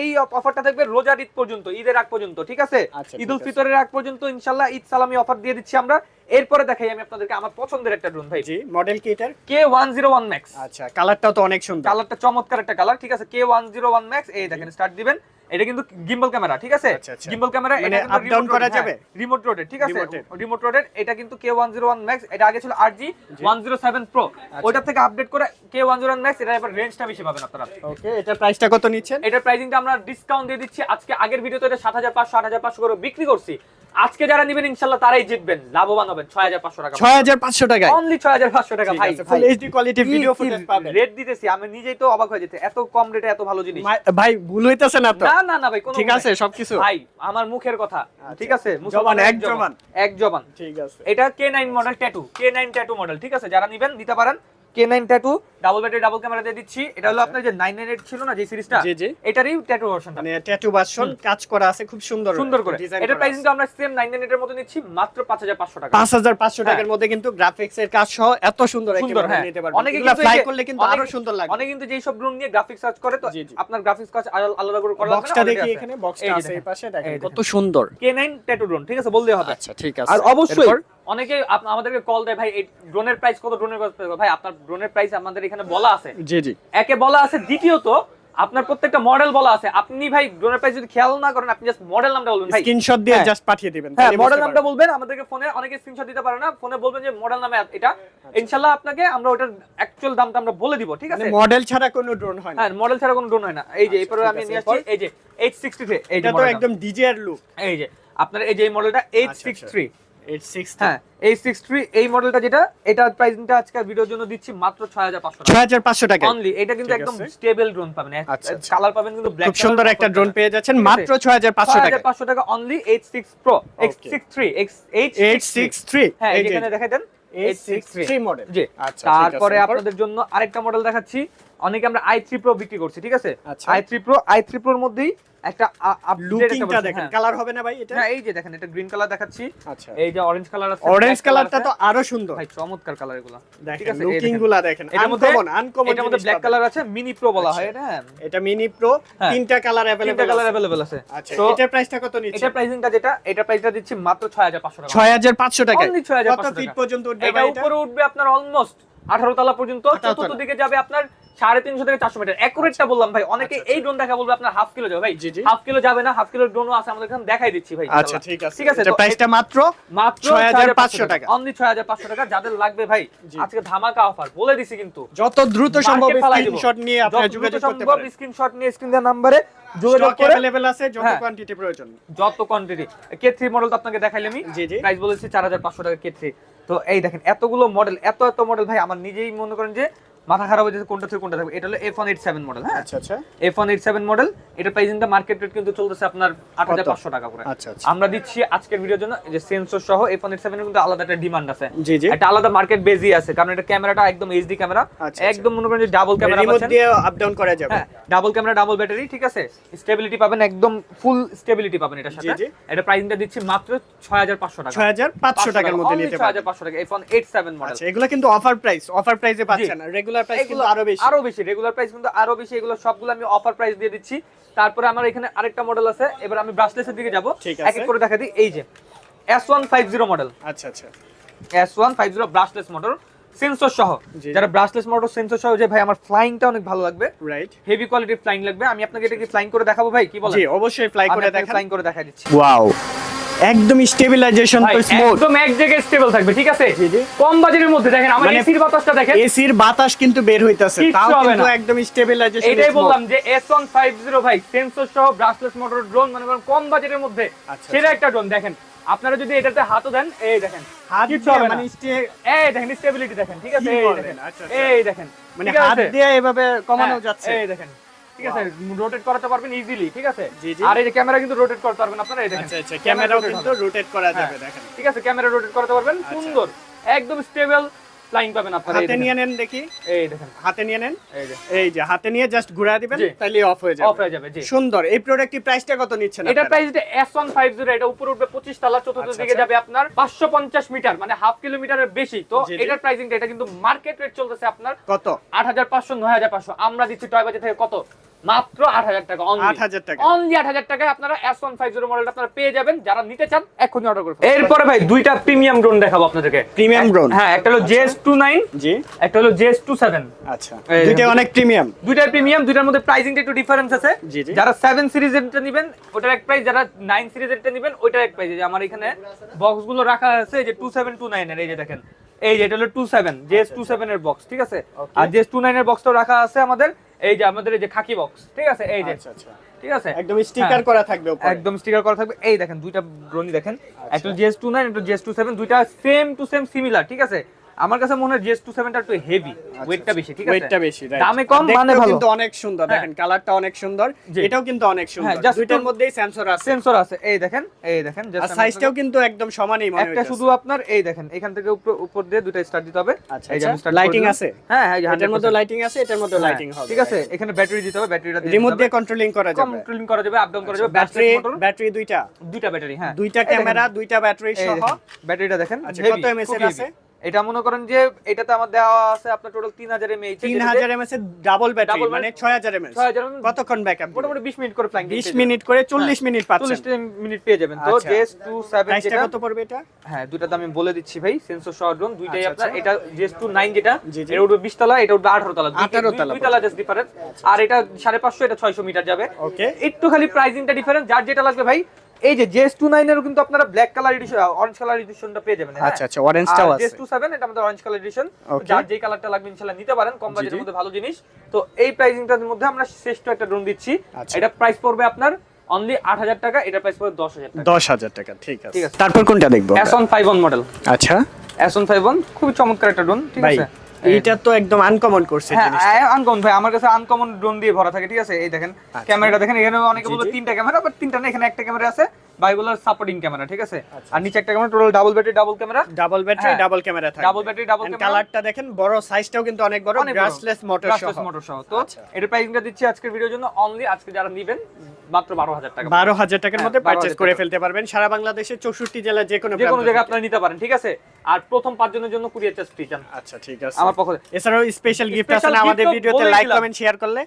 এই অফারটা থাকবে রোজার ঈদ পর্যন্ত, ঈদের আগ পর্যন্ত, ঠিক আছে? আচ্ছা, ঈদুল ফিতরের আগ পর্যন্ত ইনশাআল্লাহ ঈদ সালামি অফার দিয়ে দিচ্ছি আমরা। এরপরে দেখাই আমি আপনাদেরকে আমার পছন্দের একটা ড্রোন ভাই। জি, মডেল কি এটার? K101 Max। আচ্ছা, কালারটাও তো অনেক সুন্দর। কালারটা চমৎকার একটা কালার, ঠিক আছে? K101 Max, এই দেখেন স্টার্ট দিবেন। এটা কিন্তু গিম্বল ক্যামেরা, ঠিক আছে? আচ্ছা, আচ্ছা। গিম্বল ক্যামেরা, মানে এটা কিন্তু up down করা যাবে? রিমোট রোটেড, ঠিক আছে? Remote-এ। Remote rotated. এটা কিন্তু K101 Max, এটা আগে ছিল RG 107 Pro, ওইটা থেকে আপডেট করে K101 Max, এটা এবার রেঞ্জটা বেশি পাবেন আপনারা। ওকে, এটার প্রাইসটা কত নিচ্ছেন? এটার প্রাইসিংটা আমরা ডিসকাউন্ট দিয়ে দিচ্ছি। আজকে আগের ভিডিওতে এটা 7500 8500 করে বিক্রি করছি। আজকে যারা নেবেন ইনশাআল্লাহ তারাই জিতবেন, লাভবান হবেন। 6500 টাকা, 6500 টাকায় অনলি 6500 টাকা ভাই। Full HD quality video footage পাবেন। রেট দিতেছি, আমি নিজেই তো অবাক হয়ে যেতে, এত কম রেটে এত ভালো জিনিস। ভাই ভুল হইতাছে না তো? না না না ভাই, কোনো ঠিক আছে সবকিছু? ভাই আমার মুখের কথা, ঠিক আছে? জবান, এক জবান। এক জবান। ঠিক আছে। এটা K9 model tattoo, K9 tattoo model, ঠিক আছে? যারা নেবেন নিতে পারেন। K9 tattoo double battery double camera দিয়ে দিচ্ছি। এটা হলো আপনার যে 998 ছিল না যে সিরিজটা, জি, জি। এটারই ট্যাটু ভার্সনটা, মানে ট্যাটু ভার্সন কাজ করা আছে খুব সুন্দর সুন্দর করে। ডিজাইন এটার করা প্রাইসিং আছে। তো আমরা সেম 998 এর মতো নিচ্ছি মাত্র 5500 টাকা। 5500 টাকার মধ্যে কিন্তু গ্রাফিক্স এর কাজ সহ এত সুন্দর একটা সুন্দর, মডেল হ্যাঁ। নিতে পারবেন। অনেকে এগুলা কিন্তু ফ্লাই এই যে- করলে কিন্তু অনেকে- আরো সুন্দর লাগবে। অনেকে কিন্তু যেই সব ড্রোন নিয়ে গ্রাফিক্স সার্চ করে, তো জি, জি। আপনার গ্রাফিক্স কাজ আলাদা করে করা লাগবে না। বক্সটা already দেখি, আছে। এখানে বক্সটা এই যে আছে এই দেখেন। পাশে, দেখেন এই কত সুন্দর। K9 ট্যাটু ড্রোন, ঠিক আছে? বলতে হবে। আচ্ছা, ঠিক আছে। আর অবশ্যই এরপর? অনেকে আমাদেরকে কল দেয়, ভাই এই ড্রোনের প্রাইস কত, ড্রোনের প্রাইস কত? ভাই আপনার ড্রোনের প্রাইস আমাদের এখানে বলা আছে, জি, জি। একে বলা আছে, দ্বিতীয়ত আপনার প্রত্যেকটা মডেল বলা আছে। আপনি ভাই ড্রোনের প্রাইস যদি খেয়াল না করেন, আপনি জাস্ট মডেল নামটা বলবেন ভাই, স্ক্রিনশট দিয়ে হ্যাঁ। জাস্ট পাঠিয়ে দিবেন। হ্যাঁ, তাহলে মডেল বুঝতে নামটা পারবেন। বলবেন। আমাদেরকে ফোনে অনেকে স্ক্রিনশট দিতে পারে না, ফোনে বলবেন যে মডেল নামে এটা, ইনশাআল্লাহ আপনাকে আমরা ওটার অ্যাকচুয়াল দামটা আমরা বলে দিব, ঠিক আছে? মানে মডেল ছাড়া কোনো ড্রোন হয় না। হ্যাঁ, মডেল ছাড়া কোনো ড্রোন হয় না। এই যে এরপরে ঠিক আমি আছে, নিয়ে আসছি, এরপর? এই যে H63, এই যে এটা তো মডেলটা। একদম ডিজেআর লুক। এই যে আপনার এই যে এই মডেলটা H63, 860 হ্যাঁ H63 এই মডেলটা, যেটা এটার প্রাইসিংটা আজকে ভিডিওর জন্য দিচ্ছি মাত্র 6500 টাকা 6500 টাকা। অনলি। এটা কিন্তু ঠিক একদম আছে। স্টেবল ড্রোন পাবেন, আচ্ছা, আচ্ছা। কালার পাবেন কিন্তু ব্ল্যাক, খুব সুন্দর একটা ড্রোন পেয়ে যাচ্ছেন ঠিক আছে। মাত্র 6500 টাকা। 6500 টাকা only. H6 Pro, H63, H63 হ্যাঁ, এই যে এখানে দেখাই দেন H63 মডেল। জি। আচ্ছা, ঠিক আছে। তারপরে এরপর? আপনাদের জন্য আরেকটা মডেল দেখাচ্ছি। অনেকে আমরা i3 Pro বিক্রি করছি, ঠিক আছে? আচ্ছা। i3 Pro এর মধ্যেই একটা লুকিংটা দেখেন, কালার হবে না ভাই এটা? হ্যাঁ, এই যে দেখেন, এটা গ্রিন কালার দেখাচ্ছি, আচ্ছা। এই যে অরেঞ্জ কালার আছে, অরেঞ্জ black কালারটা আছে। তো আরো সুন্দর। ভাই চমৎকার কালার এগুলো, ঠিক দেখেন আছে? এই লুকিং দেখেন। গুলা দেখেন, এটার মধ্যে আনকমন এটার মধ্যে ব্ল্যাক কালার আছে, মিনি প্রো বলা হয় এটা, হ্যাঁ। এটা মিনি প্রো, হ্যাঁ। তিনটা কালার তিনটা কালার अवेलेबल अवेलेबल আছে। আচ্ছা, তো এটার প্রাইসটা কত নিচ্ছে? এটার প্রাইসিংটা যেটা, এটা প্রাইসটা দিচ্ছি মাত্র 6500 টাকা। 6500 টাকা। Only কত 6500 ফিট টাকা। পর্যন্ত উঠবে এটা ভাই এটা? উপরে উঠবে আপনার অলমোস্ট 18 তলা পর্যন্ত, 18 তলা। চতুর্থ দিকে যাবে আপনার 350 থেকে 400 মিটার। একুরেটটা বললাম ভাই, অনেকে আচ্ছা, এই ড্রোন দেখা বলবে আপনার হাফ কিলো যাবে, ভাই জি, জি। হাফ কিলো যাবে না, হাফ কিলোর ড্রোনও আছে আমাদের এখানে, দেখাই দিচ্ছি ভাই। আচ্ছা, ইনশাআল্লাহ। ঠিক আছে। ঠিক আছে, এটা তো প্রাইসটা মাত্র মাত্র 6500 টাকা। অনলি 6500 টাকা। যাদের লাগবে ভাই, জি। আজকে ধামাকা অফার বলে দিছি কিন্তু। যত দ্রুত সম্ভব মার্কেট ফালাই দিব। স্ক্রিনশট নিয়ে আপনারা যত যোগাযোগ দ্রুত করতে সম্ভব পারেন। স্ক্রিনশট নিয়ে স্ক্রিন দেওয়া নম্বরে যোগাযোগ স্টক করে, अवेलेबल আছে, যত হ্যাঁ। কোয়ান্টিটি প্রয়োজন। যত কোয়ান্টিটি। K3 মডেল তো আপনাকে দেখাইলামই, জি, জি। প্রাইস বলেছি 4500 টাকা K3। তো এই দেখেন এতগুলো মডেল, এত মডেল ভাই, আমার নিজেই মনে করেন যে মাথা খারাপ হয়ে যাচ্ছে কোনটা থেকে কোনটা থাকবে। এটা হলো F187 মডেল, হ্যাঁ আচ্ছা, আচ্ছা। F187 model. এটা প্রাইসিংটা মার্কেট রেট কিন্তু চলতেছে আপনার 8500 টাকা করে। আচ্ছা, আচ্ছা। আমরা দিচ্ছি আজকের ভিডিওর জন্য যে সেন্সর সহ F187 এর কিন্তু আলাদা একটা ডিমান্ড আছে, জি, জি। একটা আলাদা মার্কেট বেজি আছে, কারণ এটা ক্যামেরাটা একদম এইচডি ক্যামেরা, আচ্ছা, একদম মনে করেন যে ডাবল ক্যামেরা রিমোট পাচ্ছেন, দিয়ে আপ ডাউন করা যাবে। হ্যাঁ ডাবল ক্যামেরা ডাবল ব্যাটারি, ঠিক আছে? স্টেবিলিটি পাবেন, একদম ফুল স্টেবিলিটি পাবেন এটার সাথে। জি, জি। এটা প্রাইসিংটা দিচ্ছি মাত্র 6500 টাকা। 6500 টাকার মধ্যে নিতে পারবেন। 6500 টাকা F187 মডেল। আচ্ছা, এগুলো কিন্তু অফার প্রাইসে পাচ্ছেন না। রেগুলার প্রাইস কিন্তু আরো বেশি। রেগুলার প্রাইস কিন্তু আরো বেশি। এগুলো সবগুলো আমি অফার প্রাইস দিয়ে দিচ্ছি। তারপরে আমার এখানে আরেকটা মডেল আছে। এবার আমি ব্রাশলেসের দিকে যাব, ঠিক এক আছে। এক করে দেখা দিই। এই যে S150 মডেল, আচ্ছা, আচ্ছা। S150 ব্রাশলেস মোটর সেন্সর সহ। জি। যারা ব্রাশলেস মোটর সেন্সর সহ, যে ভাই আমার ফ্লাইংটা অনেক ভালো লাগবে, রাইট। হেভি কোয়ালিটির ফ্লাইং লাগবে, আমি আপনাকে এটা কি ফ্লাইং করে দেখাবো ভাই, কি বলেন? জি, অবশ্যই ফ্লাই করে দেখান। ফ্লাইং করে দেখাই দিচ্ছি। ওয়াও, একদম স্টেবিলাইজেশন ভাই, তো স্মুথ। একদম এক জায়গায় স্টেবল থাকবে, ঠিক আছে? জি, জি। কম বাজেটের মধ্যে দেখেন আমার মানে এসির বাতাসটা দেখেন, এসির বাতাস কিন্তু বের হইতাছে, কিচ্ছু তাও হবে কিন্তু না। একদম স্টেবিলাইজেশন। এটাই বললাম যে S150 ভাই সেন্সর সহ ব্রাশলেস মোটর ড্রোন, মানে কম বাজেটের মধ্যে আচ্ছা, সেটা একটা ড্রোন। দেখেন আপনারা যদি এটাতে হাতও দেন, এই দেখেন হাত কিচ্ছু দিয়ে হবে না। মানে এই দেখেন স্টেবিলিটি দেখেন, ঠিক আছে? কি এই বলেন? দেখেন, আচ্ছা, আচ্ছা। এই দেখেন, মানে ঠিক হাত আছে? দিয়ে এভাবে কমানো হ্যাঁ, যাচ্ছে। এই দেখেন ঠিক আছে, রোটেট করাতে পারবেন ইজিলি, ঠিক আছে। জি, জি। আর এই যে ক্যামেরা কিন্তু রোটেট করতে পারবেন আপনারা, এই দেখেন। আচ্ছা আচ্ছা, ক্যামেরাও কিন্তু রোটেট করা যাবে দেখেন। ঠিক আছে, ক্যামেরা রোটেট করতে পারবেন, সুন্দর একদম স্টেবল ফ্লাইং পাবেন আপনারা। হাতে নিয়ে নেন দেখি, এই দেখেন, হাতে নিয়ে নেন, এই যে হাতে নিয়ে জাস্ট ঘুরা দিবেন, তাহলে অফ হয়ে যাবে। অফ হয়ে যাবে, জি। সুন্দর। এই প্রোডাক্টটির প্রাইসটা কত নিচ্ছেন এটা আপনারা? প্রাইস S150, এটা উপরে উঠবে 25 তলা, চতুর্থ দিকে যাবে আপনার 550 মিটার, মানে হাফ কিলোমিটারের বেশি। তো এটার প্রাইসিংটা, এটা কিন্তু মার্কেট রেট চলতেছে আপনার কত? 8500, 9500। আমরা দিচ্ছি টয় বাজার থেকে কত? মাত্র 8000 টাকা। 8000 টাকা। অনলি 8000 টাকায় আপনারা S150 মডেলটা আপনারা পেয়ে যাবেন। যারা নিতে চান এখনই অর্ডার করুন। এরপরে ভাই দুইটা প্রিমিয়াম ড্রোন দেখাবো আপনাদেরকে। Premium drone? হ্যাঁ, একটা হলো JS29, জি, একটা হলো JS27। আচ্ছা, দুইটা অনেক প্রিমিয়াম। দুইটাই প্রিমিয়াম, দুইটার মধ্যে প্রাইসিংটা একটু ডিফারেন্স আছে। জি, জি। যারা 7 সিরিজেরটা নেবেন ওটার এক প্রাইস, যারা 9 সিরিজেরটা নেবেন ওইটার এক প্রাইস। যে আমার এখানে বক্সগুলো রাখা আছে, এই যে 2729 এর, এই যে দেখেন, এই যে এটা হলো 27 JS27 এর বক্স, ঠিক আছে। আর JS29 এর বক্সটাও রাখা আছে আমাদের, এই যে আমাদের এই যে খাকি বক্স, ঠিক আছে, এই যে। আচ্ছা আচ্ছা, ঠিক আছে, একদম স্টিকার করা থাকবে উপরে। একদম স্টিকার করা থাকবে। এই দেখেন দুইটা ড্রোনই দেখেন, একটা JS29, একটা JS27, দুইটা সেম টু সেম সিমিলার, ঠিক আছে। আমার কাছে মনে হয় JS27 টা একটু হেভি, ওয়েটটা বেশি, ঠিক আছে, ওয়েটটা বেশি, রাইট। দামে কম, মানে ভালো, কিন্তু অনেক সুন্দর দেখেন, কালারটা অনেক সুন্দর, এটাও কিন্তু অনেক সুন্দর। দুইটার মধ্যেই সেন্সর আছে, সেন্সর আছে, এই দেখেন, এই দেখেন। আর সাইজটাও কিন্তু একদম সমানই মনে হচ্ছে। একটা শুধু আপনার এই দেখেন, এখান থেকে উপর দিয়ে দুটো স্টার দিতে হবে। এই যে লাইটিং আছে, হ্যাঁ হ্যাঁ, এটার মধ্যে লাইটিং আছে, এটার মধ্যে লাইটিং হবে, ঠিক আছে। এখানে ব্যাটারি দিতে হবে, ব্যাটারিটা দিয়ে রিমোট দিয়ে কন্ট্রোলিং করা যাবে, কন্ট্রোলিং করা যাবে, আপ ডাউন করা যাবে। ব্যাটারি দুইটা ব্যাটারি, হ্যাঁ, দুইটা ক্যামেরা, দুইটা ব্যাটারি সহ। ব্যাটারিটা দেখেন, আচ্ছা, কত এমএএইচ এর আছে? এটা মনে করেন যে এটাতে আমার দেওয়া আছে আপনার টোটাল 3000 এমএএইচ, 3000 এমএএইচ এর ডাবল ব্যাটারি, মানে 6000 এমএএইচ। 6000 কতক্ষণ ব্যাকআপ? মোটামুটি 20 মিনিট করে ফ্লাইং, 20 মিনিট করে 40 মিনিট পাচ্ছেন, 40 মিনিট পেয়ে যাবেন। তো JS27 প্রাইসটা যেটা, কত পড়বে এটা? হ্যাঁ দুইটা দাম আমি বলে দিচ্ছি ভাই, সেন্সর সহ ড্রোন দুইটাই আপনার। এটা JS29 যেটা, জি, জি। এটা উঠবে 20 তলা, এটা উঠবে 18 তলা, 18 তলা, দুই তলা জাস্ট ডিফারেন্স। আর এটা 550, এটা 600 মিটার যাবে। ওকে, একটু খালি প্রাইসিংটা ডিফারেন্স, যার যেটা লাগবে ভাই। এই যে JS29 এরও কিন্তু আপনারা black colour edition, orange colour এডিশনটা পেয়ে যাবেন। আচ্ছা আচ্ছা, অরেঞ্জটাও আছে। JS27 এটা আমাদের অরেঞ্জ কালার এডিশন, যার যেই কালারটা লাগবে ইনশাআল্লাহ নিতে পারেন, কম বাজেটের মধ্যে ভালো জিনিস। তো এই প্রাইসিংটার মধ্যে আমরা শ্রেষ্ঠ একটা ড্রোন দিচ্ছি। এটা প্রাইস পড়বে আপনার অনলি 8000 টাকা, এটা প্রাইস পড়বে 10000 টাকা। 10000 টাকা, ঠিক আছে। তারপর কোনটা দেখবো? S151 model. আচ্ছা, S151 খুবই চমৎকার একটা ড্রোন, ঠিক আছে। এইটা তো একদম আনকমন করছে জিনিসটা। হ্যাঁ, আনকমন ভাই, আমার কাছে আনকমন ড্রোন দিয়ে ভরা থাকে, ঠিক আছে। এই দেখেন ক্যামেরাটা দেখেন, এখানে অনেকে বলে তিনটা ক্যামেরা, বাট তিনটা না, এখানে একটা ক্যামেরা আছে, বাইগুলার সাপোর্টিং ক্যামেরা, ঠিক আছে। আর নিচে একটা camera, total double battery, double camera, double battery, double camera থাকে, ডাবল ব্যাটারি, ডাবল ক্যামেরা। কালারটা দেখেন, বড় সাইজটাও কিন্তু অনেক বড়, ব্রাশলেস মোটর সহ। তো এর প্রাইসিংটা দিচ্ছি আজকের ভিডিওর জন্য অনলি, আজকে যারা নেবেন মাত্র 12000 টাকা। 12000 টাকার মধ্যে পারচেজ করে ফেলতে পারবেন। সারা বাংলাদেশে 64 জেলা যে কোনো জায়গায় আপনারা নিতে পারেন, ঠিক আছে। আর প্রথম 5 জনের জন্য কুরিয়ার চার্জ ফ্রি চান। আচ্ছা, ঠিক আছে। আমার পক্ষ থেকে এছাড়াও স্পেশাল গিফট আছে না আমাদের ভিডিওতে, লাইক কমেন্ট শেয়ার করলে।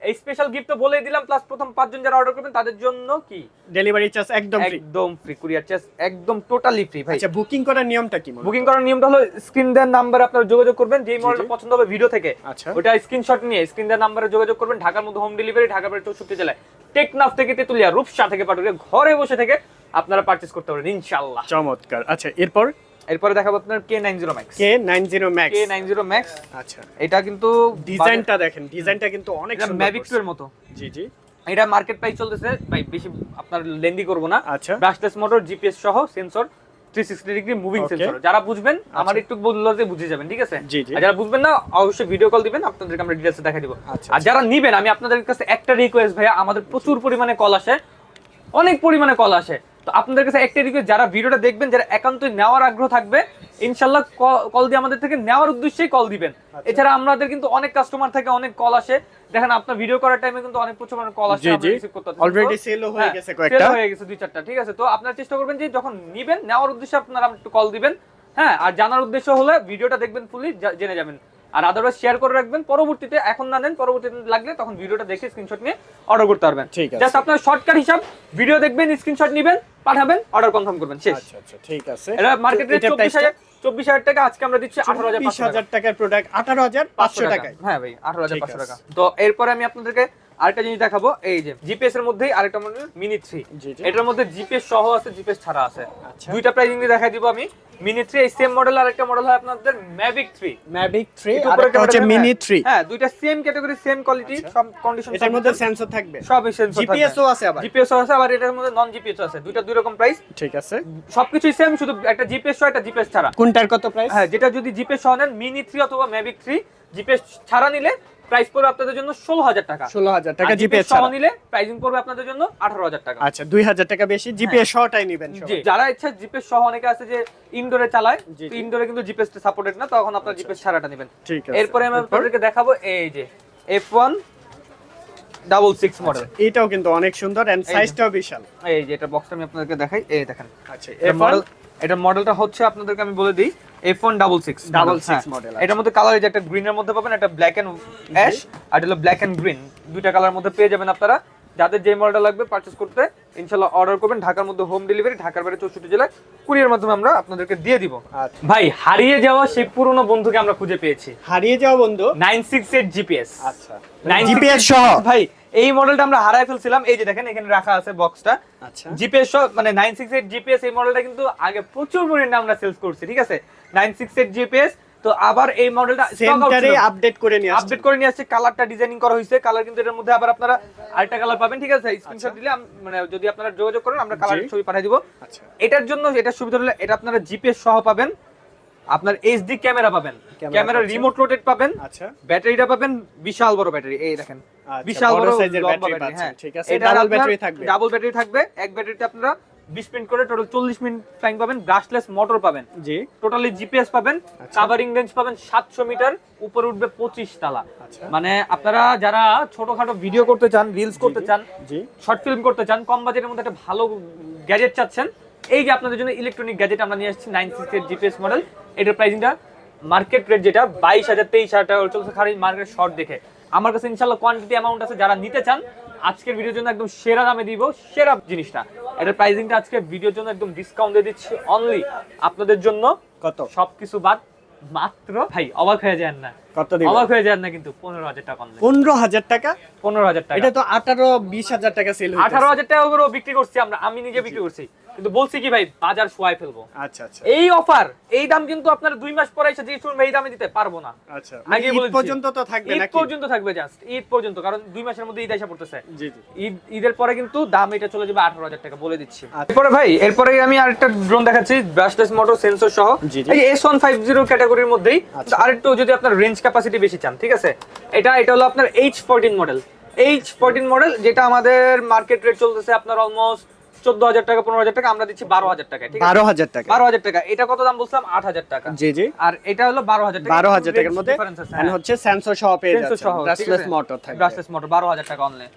এই স্পেশাল গিফট তো বলেই দিলাম, প্লাস প্রথম 5 জন যারা অর্ডার করবেন তাদের জন্য কি ডেলিভারি চার্জ একদম ফ্রি, একদম ফ্রি, কুরিয়ার চার্জ একদম টোটালি ফ্রি ভাই। আচ্ছা, বুকিং করার নিয়মটা কি? বুকিং করার নিয়মটা হলো স্ক্রিন দেওয়ার নাম্বারে আপনারা যোগাযোগ করবেন, যেই মডেলটা পছন্দ হবে ভিডিও থেকে, ওটা স্ক্রিনশট নিয়ে স্ক্রিন দেওয়ার নাম্বারে যোগাযোগ করবেন। ঢাকার মধ্যে হোম ডেলিভারি, ঢাকার বাইরে 64 জেলায়, টেকনাফ থেকে তেতুলিয়া, রূপসা থেকে পাটুরিয়া, ঘরে বসে থেকে আপনারা পারচেজ করতে পারবেন ইনশাআল্লাহ। চমৎকার। আচ্ছা, এরপরে দেখাবো আপনার K90 Max। K90 Max, আচ্ছা, এটা কিন্তু ডিজাইনটা দেখেন, ডিজাইনটা কিন্তু অনেক সুন্দর, ম্যাভিক 2 এর মতো। জি জি, এটা মার্কেট প্রাইস চলতেছে ভাই, বেশি আপনার লেন্দি করব না। আচ্ছা, ব্রাশলেস মোটর, জিপিএস সহ সেন্সর, 360 ডিগ্রি মুভিং সেন্সর। যারা বুঝবেন আমার একটু বললে বুঝে যাবেন, ঠিক আছে। আর যারা বুঝবেন না অবশ্যই ভিডিও কল দিবেন, আপনাদেরকে আমরা ডিটেইলসে দেখাই দিব। আর যারা নিবেন, আমি আপনাদের কাছে একটা রিকোয়েস্ট ভাইয়া, আমাদের প্রচুর পরিমাণে কল আসে, অনেক পরিমাণে কল আসে। তো আপনাদের কাছে একটা রিকোয়েস্ট, যারা ভিডিওটা দেখবেন, যারা একান্তই নেওয়ার আগ্রহ থাকবে, ইনশাআল্লাহ কল দিয়ে আমাদের থেকে নেওয়ার উদ্দেশ্যেই কল দিবেন। এছাড়া আমাদের কিন্তু অনেক কাস্টমার থেকে অনেক কল আসে, দেখেন আপনার ভিডিও করার টাইমে কিন্তু অনেক প্রচুর কল আসে, আমরা রিসিভ করতে পারি। অলরেডি সেল হয়ে গেছে কয়েকটা, হয়ে গেছে 2-4টা, ঠিক আছে। তো আপনারা চেষ্টা করবেন যে যখন নিবেন, নেওয়ার উদ্দেশ্যে আপনারা একটু কল দিবেন, হ্যাঁ। আর জানার উদ্দেশ্য হলে ভিডিওটা দেখবেন, ফুলি জেনে যাবেন। আর আদারওয়াইজ শেয়ার করে রাখবেন, পরবর্তীতে এখন না নেন, পরবর্তীতে লাগলে তখন ভিডিওটা দেখে স্ক্রিনশট নিয়ে অর্ডার করতে পারবেন। জাস্ট আপনার শর্টকাট হিসাব, ভিডিও দেখবেন, স্ক্রিনশট নেবেন, পাঠাবেন, অর্ডার কনফার্ম করবেন, শেষ। আচ্ছা আচ্ছা, ঠিক আছে। এটা মার্কেট রেট 24000 টাকা, আজকে আমরা দিচ্ছি 18500 টাকার প্রোডাক্ট 18500 টাকায়। হ্যাঁ ভাই, 18500 টাকা। তো এরপরে আমি আপনাদেরকে আরেকটা জিনিস দেখাবো, এই যে জিপিএস এর মধ্যেই আরেকটা মডেল মিনি 3। এটার মধ্যে জিপিএস সহ আছে, জিপিএস ছাড়া আছে। দুইটা প্রাইসিং দিয়ে দেখাই দিব আমি। মিনি 3 এই সেম মডেল, আর একটা মডেল হয় আপনাদের ম্যাভিক 3। আর একটা হচ্ছে মিনি 3। হ্যাঁ, দুইটা সেম ক্যাটাগরি, সেম কোয়ালিটি, সব কন্ডিশন। এটার মধ্যে সেন্সর থাকবে, সবই সেন্সর থাকবে, জিপিএসও আছে, আবার জিপিএসও আছে, আবার এটার মধ্যে নন জিপিএস আছে। দুইটা দুই রকম প্রাইস, ঠিক আছে। সবকিছুই সেম, শুধু একটা জিপিএস সহ, একটা জিপিএস ছাড়া। কোনটার কত প্রাইস? হ্যাঁ, যেটা যদি জিপিএস সহ নেন মিনি 3 অথবা ম্যাভিক 3, জিপিএস ছাড়া নিলে প্রাইস পড়বে আপনাদের জন্য 16000 টাকা। 16000 টাকা আর জিপিএস সহ ছাড়া। নিলে প্রাইসিং পড়বে আপনাদের জন্য 18000 টাকা। আচ্ছা 2000 টাকা বেশি, জিপিএস সহটাই নেবেন সবাই। জি, যারা ইচ্ছা জিপিএস সহ, অনেকে আছে যে ইনডোরে চালায়, জি, জি। ইনডোরে কিন্তু জিপিএস সাপোর্টেড না, তখন আপনারা জিপিএস ছাড়াটা নেবেন। ঠিক আছে। এরপরে আমি আপনাদেরকে দেখাবো এই যে F166 মডেল। এটাও কিন্তু অনেক সুন্দর এন্ড এই যে। সাইজটাও বিশাল। এই যে এটা বক্সটা আমি আপনাদেরকে দেখাই, এই দেখেন। আচ্ছা এটা F1 মডেল, এটা মডেলটা হচ্ছে আপনাদেরকে আমি বলে দিই F166 মডেল। এটার মধ্যে কালার, যে একটা গ্রিনের মধ্যে পাবেন, একটা ব্ল্যাক এন্ড অ্যাশ, আর এটা হলো ব্ল্যাক এন্ড গ্রিন, দুইটা কালার মধ্যে পেয়ে যাবেন আপনারা। যাদের যে মডেলটা লাগবে পারচেজ করতে ইনশাআল্লাহ অর্ডার করবেন। ঢাকার মধ্যে হোম ডেলিভারি, ঢাকার বাইরে 64 জেলায় কুরিয়ার মাধ্যমে আমরা আপনাদেরকে দিয়ে দিব। আচ্ছা। ভাই, হারিয়ে যাওয়া সেই পুরনো বন্ধুকে আমরা খুঁজে পেয়েছি, হারিয়ে যাওয়া বন্ধু। 968 জিপিএস। আচ্ছা 968 জিপিএস সহ। ভাই এই মডেলটা আমরা হারায় ফেলছিলাম, এই যে দেখেন এখানে রাখা আছে বক্সটা। আচ্ছা জিপিএস সহ, মানে 968 জিপিএস এই মডেলটা কিন্তু আগে প্রচুর পরিমাণে আমরা সেলস করছি, ঠিক আছে। 968 জিপিএস, তো আবার এই মডেলটা সেন্টারে আপডেট করে নিয়ে আপডেট করে নিয়ে আসছে। কালারটা ডিজাইনিং করা হয়েছে, কালার কিন্তু এর মধ্যে আবার আপনারা আরেকটা কালার পাবেন, ঠিক আছে। স্ক্রিনশট দিলে মানে যদি আপনারা যোগাযোগ করেন আমরা কালারের ছবি পাঠিয়ে দিব। আচ্ছা এটার জন্য এটা সুবিধা হলো এটা আপনারা জিপিএস সহ পাবেন, আপনার এইচডি ক্যামেরা পাবেন, ক্যামেরা রিমোট রোটেট পাবেন, আচ্ছা ব্যাটারিটা পাবেন বিশাল বড় ব্যাটারি, এই দেখেন আচ্ছা, বিশাল বড় বড় সাইজের লম্বা ব্যাটারি ব্যাটারি। পাচ্ছেন, হ্যাঁ, ঠিক আছে। এটা ডাবল আপনার ব্যাটারি থাকবে। ডাবল ব্যাটারি থাকবে। এক ব্যাটারিতে আপনারা 20 মিনিট করে টোটাল 40 মিনিট ফ্লাইং পাবেন, ব্রাশলেস মোটর পাবেন, জি টোটালি জিপিএস পাবেন, আচ্ছা। কাভারিং রেঞ্জ পাবেন 700 মিটার, উপরে উঠবে 25 তালা। আচ্ছা মানে আপনারা যারা ছোটখাটো ভিডিও করতে চান, রিলস করতে চান, জি শর্ট ফিল্ম করতে চান, কম বাজেটের মধ্যে একটা ভালো গ্যাজেট চাচ্ছেন, এই যে আপনাদের জন্য ইলেকট্রনিক গ্যাজেট আমরা নিয়ে আসছি 968 জিপিএস মডেল। এটার প্রাইসিংটা মার্কেট রেট যেটা 22000 23,000 টাকা চলছে খালি মার্কেট শর্ট দেখে। আমার কাছে ইনশাআল্লাহ কোয়ান্টিটি অ্যামাউন্ট আছে, যারা নিতে চান আজকের ভিডিওর জন্য একদম সেরা দামে দিব, সেরা জিনিসটা। এটার প্রাইসিংটা আজকে ভিডিওর জন্য একদম ডিসকাউন্ট দিয়ে দিচ্ছি অনলি আপনাদের জন্য। কত সবকিছু বাদ মাত্র, ভাই অবাক হয়ে যান না, কত দিবেন? অবাক হয়ে যান না, কিন্তু 15000 টাকা অনলি। 15000 টাকা? 15000 টাকা। এটা তো 18-20,000 টাকা সেল হচ্ছে। 18000 টাকা করে বিক্রি করছি আমরা, আমি নিজে বিক্রি করছি, কিন্তু বলছি কি ভাই বাজার শোয়াই ফেলবো। আচ্ছা আচ্ছা এই অফার, এই দাম কিন্তু আপনার 2 মাস পরে এসে যে শুনবে এই দামে দিতে পারবো না। আচ্ছা আগে ঈদ বলে দিচ্ছি। পর্যন্ত তো থাকবে ঈদ নাকি? পর্যন্ত থাকবে, জাস্ট ঈদ পর্যন্ত, কারণ 2 মাসের মধ্যে ঈদ এসে পড়তেছে। জি জি ঈদের পরে কিন্তু দাম এটা চলে যাবে 18000 টাকা, বলে দিচ্ছি। আচ্ছা। এরপরে ভাই, এরপরে আমি আরেকটা ড্রোন দেখাচ্ছি ব্রাশলেস মোটর সেন্সর সহ, জি, জি। এই S150 ক্যাটাগরির মধ্যেই। আচ্ছা। আরেকটু যদি আপনার রেঞ্জ ক্যাপাসিটি বেশি চান, ঠিক আছে, এটা হলো আপনার H14 মডেল। H14 মডেল, যেটা আমাদের মার্কেট রেট চলতেছে আপনার অলমোস্ট 14000 টাকা 15000 টাকা, আমরা দিচ্ছি 12000 টাকা, ঠিক আছে। 12000 টাকা। 12000 টাকা। এটা কত দাম বলছিলাম? 8000 টাকা। জি জি আর এটা হলো 12000 টাকা। 12000 টাকার মধ্যে difference আছে, এন্ড হ্যাঁ। হচ্ছে সেন্সর সহ পেয়ে সেন্সর যাচ্ছে, সহ, ঠিক ব্রাশলেস আছে? মোটর থাকবে। ব্রাশলেস মোটর 12000 টাকা অনলি।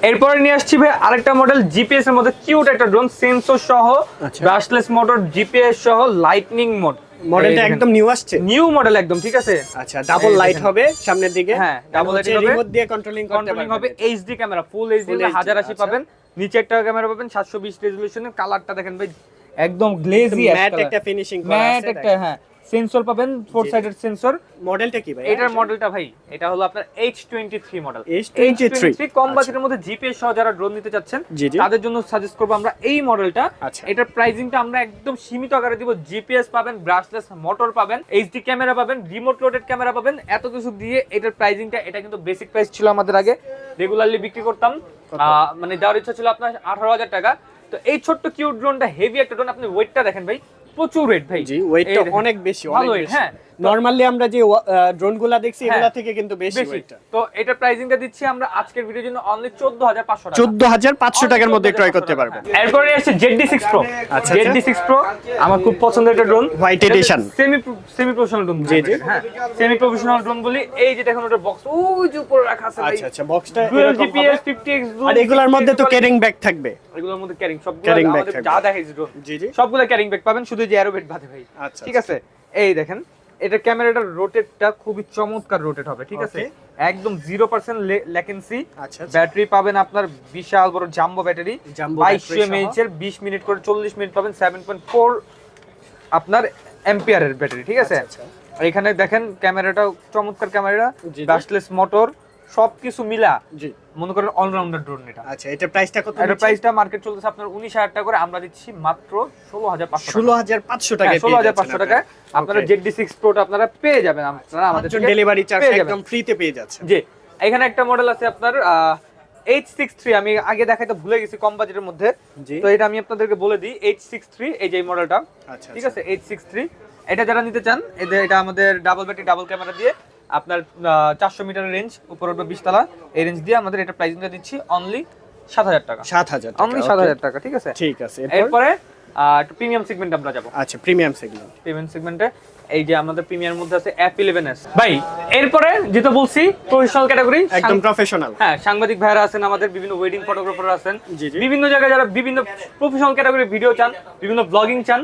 এরপরে নিয়ে আসছি ভাই আরেকটা মডেল জিপিএস এর মধ্যে কিউট একটা ড্রোন, সেন্সর সহ, আচ্ছা। ব্রাশলেস মোটর, জিপিএস সহ, লাইটনিং মোড। মডেলটা একদম নিউ আসছে। নিউ মডেল একদম, ঠিক আছে। আচ্ছা ডাবল এই লাইট দেখেন। হবে সামনের দিকে, হ্যাঁ, ডাবল লাইট হবে, রিমোট দিয়ে কন্ট্রোলিং করতে কন্ট্রোলিং হবে, পারবেন। HD camera, full HD Full HD, 1080 আচ্ছা। পাবেন, নিচে একটা ক্যামেরা পাবেন 720 রেজোলিউশনের। কালারটা দেখেন ভাই, একদম গ্লেজি ম্যাট একটা ফিনিশিং করা ম্যাট আছে। একটা, হ্যাঁ। সেন্সর পাবেন 4 সাইডেড সেন্সর। মডেলটা কি ভাই? এটার মডেলটা ভাই, এটা হলো আপনার H23 মডেল। H23 কম বাজেটের মধ্যে জিপিএস সহ যারা ড্রোন নিতে চাচ্ছেন জি, জি। তাদের জন্য সাজেস্ট করব আমরা এই মডেলটা। আচ্ছা। এটার প্রাইসিংটা আমরা একদম সীমিত আকারে দিব। জিপিএস পাবেন, ব্রাশলেস মোটর পাবেন, এইচডি ক্যামেরা পাবেন, রিমোট রোটেট ক্যামেরা পাবেন, এত কিছু দিয়ে এটার প্রাইসিংটা, এটা কিন্তু বেসিক প্রাইস ছিল আমাদের আগে, রেগুলারলি বিক্রি করতাম, মানে দেওয়ার ইচ্ছা ছিল আপনার 18000 টাকা। তো এই ছোট্ট কিউট ড্রোনটা হেভি একটা ড্রোন, আপনি ওয়েটটা দেখেন ভাই, প্রচুর ওয়েট ভাই। জি ওয়েটটা এই দেখেন। অনেক বেশি, ভালো অনেক weight, বেশি। হ্যাঁ। নরমালি আমরা যে ড্রোনগুলা দেখছি হ্যাঁ, এগুলা থেকে কিন্তু বেশি বেশি। ওয়েটটা। তো এটার প্রাইসিংটা দিচ্ছি আমরা আজকের ভিডিওর জন্য অনলি 14500 টাকা। 14500 টাকার মধ্যে ক্রয় করতে পারবেন। এরপরে আছে ZD6 Pro। আচ্ছা, ZD6 Pro আমার খুব পছন্দের একটা drone, White edition। Semi professional drone. জি, জি। হ্যাঁ, সেমি প্রফেশনাল ড্রোন বলি, এই যে দেখুন ওটা বক্স ওই যে উপরে রাখা আছে ভাই। আচ্ছা আচ্ছা বক্সটা ডুয়াল এরকম জিপিএস হবে। 50x আর এগুলার মধ্যে তো ক্যারিং ব্যাগ থাকবে। এগুলোর মধ্যে ক্যারিং সবগুলো Carrying bag আমাদের থাকবে। যা দেখাইছি ড্রোন, জি জি সবগুলো ক্যারিং ব্যাগ পাবেন, শুধু যে এরোবেট বাদে ভাই। আচ্ছা, ঠিক আছে, এই দেখেন এটা ক্যামেরাটার রোটেটটা খুবই চমৎকার রোটেট হবে, ঠিক আছে। Okay. একদম 0% ল্যাকেন্সি। আচ্ছা আচ্ছা। ব্যাটারি পাবেন আপনার বিশাল বড় jumbo battery, Jumbo 2200 battery mAh এর 20 মিনিট করে 40 মিনিট পাবেন, 7.4 আপনার অ্যাম্পিয়ারের ব্যাটারি, ঠিক আছে। আচ্ছা, আর এখানে দেখেন ক্যামেরাটাও চমৎকার ক্যামেরা, জি, জি। ব্রাশলেস মোটর, সবকিছু মিলা জি মনে করেন অলরাউন্ডার ড্রোন এটা। আচ্ছা এটা প্রাইসটা কত? এটার প্রাইসটা মার্কেট চলতেছে আপনার 19000 টাকা করে, আমরা দিচ্ছি মাত্র 16500 টাকা। 16500 টাকায় পেয়ে 16500 যাচ্ছেন টাকায় আপনারা ZD6 Pro টা আপনারা পেয়ে যাবেন, আপনারা আমাদের থেকে ডেলিভারি চার্জ পেয়ে যাবেন। একদম ফ্রিতে পেয়ে যাচ্ছেন। জি, এখানে একটা মডেল আছে আপনার H63, আমি আগে দেখাইতে ভুলে গেছি কম বাজেটের মধ্যে, জি। তো এটা আমি আপনাদেরকে বলে দিই। H63 এই যে এই মডেলটা, আচ্ছা ঠিক আছে। H63 এটা যারা নিতে চান, এটা আমাদের ডাবল ব্যাটারি ডাবল ক্যামেরা দিয়ে আপনার 400 মিটারের রেঞ্জ, উপরে উঠবে 20 তলা, এই রেঞ্জ দিয়ে আমাদের এটা প্রাইসিংটা দিচ্ছি অনলি 7000 টাকা। 7000 টাকা, অনলি 7000 টাকা, ঠিক আছে। ঠিক আছে, এরপরে একটু প্রিমিয়াম সেগমেন্টে আমরা যাব। আচ্ছা, প্রিমিয়াম সেগমেন্ট। প্রিমিয়াম সেগমেন্টে এই যে আমাদের প্রিমিয়ার মধ্যে আছে F11s ভাই। এরপরে যেটা বলছি প্রফেশনাল ক্যাটাগরি, একদম প্রফেশনাল। হ্যাঁ, সাংবাদিক ভাইরা আছেন আমাদের, বিভিন্ন ওয়েডিং ফটোগ্রাফার আছেন, জি, জি। বিভিন্ন জায়গায় যারা বিভিন্ন প্রফেশনাল ক্যাটাগরি ভিডিও চান, বিভিন্ন ব্লগিং চান।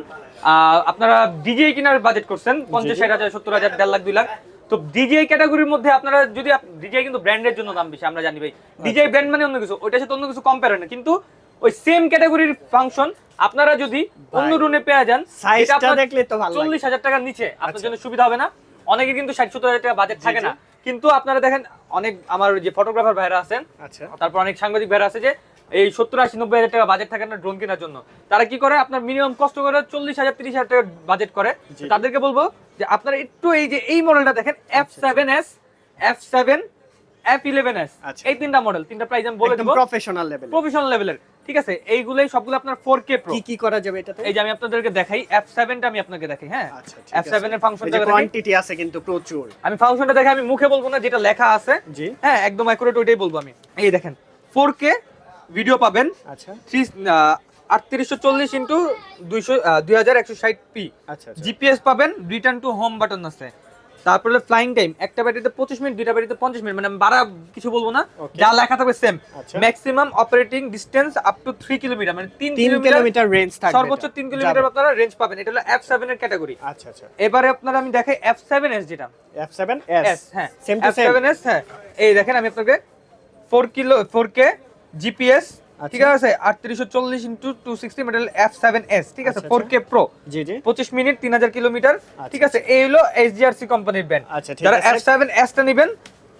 আপনারা ডিজে কিনার বাজেট করছেন 50,000, 70,000, 1.5 লাখ, 2 লাখ। তো ডিজে ক্যাটাগরির মধ্যে আপনারা যদি ডিজে কিন্তু ব্র্যান্ডের জন্য দাম বেশি, আমরা জানি ভাই। ডিজে ব্র্যান্ড মানে অন্য কিছু, ওইটার সাথে অন্য কিছু কম্পেয়ার হয় না। কিন্তু ওই সেম ক্যাটাগরির ফাংশন আপনারা যদি অন্য রুমে পেয়ে যান, সাইজটা দেখলে তো ভালো লাগে। 40,000 টাকার নিচে আপনার জন্য সুবিধা হবে না। অনেকে কিন্তু 60-70,000 টাকা বাজেট থাকে না, কিন্তু আপনারা দেখেন অনেক আমার যে ফটোগ্রাফার ভাইরা আছেন, আচ্ছা, তারপর অনেক সাংবাদিক ভাইরা আছে যে এই 70-80-90,000 টাকা বাজেট থাকে না ড্রোন কেনার জন্য। তারা কি করে, আপনার মিনিমাম কষ্ট করে 40,000-30,000 টাকা বাজেট করে। তাদেরকে বলবো যে আপনারা একটু এই যে এই মডেলটা দেখেন, F7s, F7, F11s, এই তিনটা মডেল, তিনটা প্রাইস আমি বলে দেব, প্রফেশনাল লেভেল, প্রফেশনাল লেভেলের, ঠিক আছে। এইগুলাই সবগুলো আপনার 4K প্রো। কি করা যাবে এটাতে? এই যে আমি আপনাদেরকে দেখাই, F7 টা আমি আপনাকে দেখাই। হ্যাঁ, আচ্ছা, F7 এর ফাংশনটা দেখাই, কোয়ান্টিটি আছে কিন্তু প্রচুর। আমি ফাংশনটা দেখাই, আমি মুখে বলবো না, যেটা লেখা আছে জি, হ্যাঁ একদম অ্যাকুরেট ওইটাই বলবো আমি। এই দেখেন 4K ভিডিও পাবেন, আচ্ছা 3840 2160p। আচ্ছা, জিপিএস পাবেন, রিটার্ন টু হোম বাটন আছে। তারপরে ফ্লাইং টাইম, একটা ব্যাটারিতে 25 মিনিট, দুইটা ব্যাটারিতে 50 মিনিট, মানে বাড়া কিছু বলবো না, যা লেখা থাকবে same. Maximum operating distance up two 3 kilometre, মানে 3 কিলোমিটার রেঞ্জ থাকবে, সর্বোচ্চ 3 কিলোমিটার আপনারা রেঞ্জ পাবেন। এটা হলো F7 এর ক্যাটাগরি। আচ্ছা, আচ্ছা। এবারে আপনারা আমি দেখাই F7s, যেটা F7s, হ্যাঁ সেম টু সেম। F7s, হ্যাঁ এই দেখেন আমি আপনাকে 4K জিপিএস, ঠিক আছে, 3840x260 মডেল F7s, ঠিক আছে, 4K প্রো, জি, জি, 25 মিনিট, 3000 কিলোমিটার, ঠিক আছে। এই হলো SGRC কোম্পানির ব্র্যান্ড। আচ্ছা, ঠিক যারা আছে। F7s টা নেবেন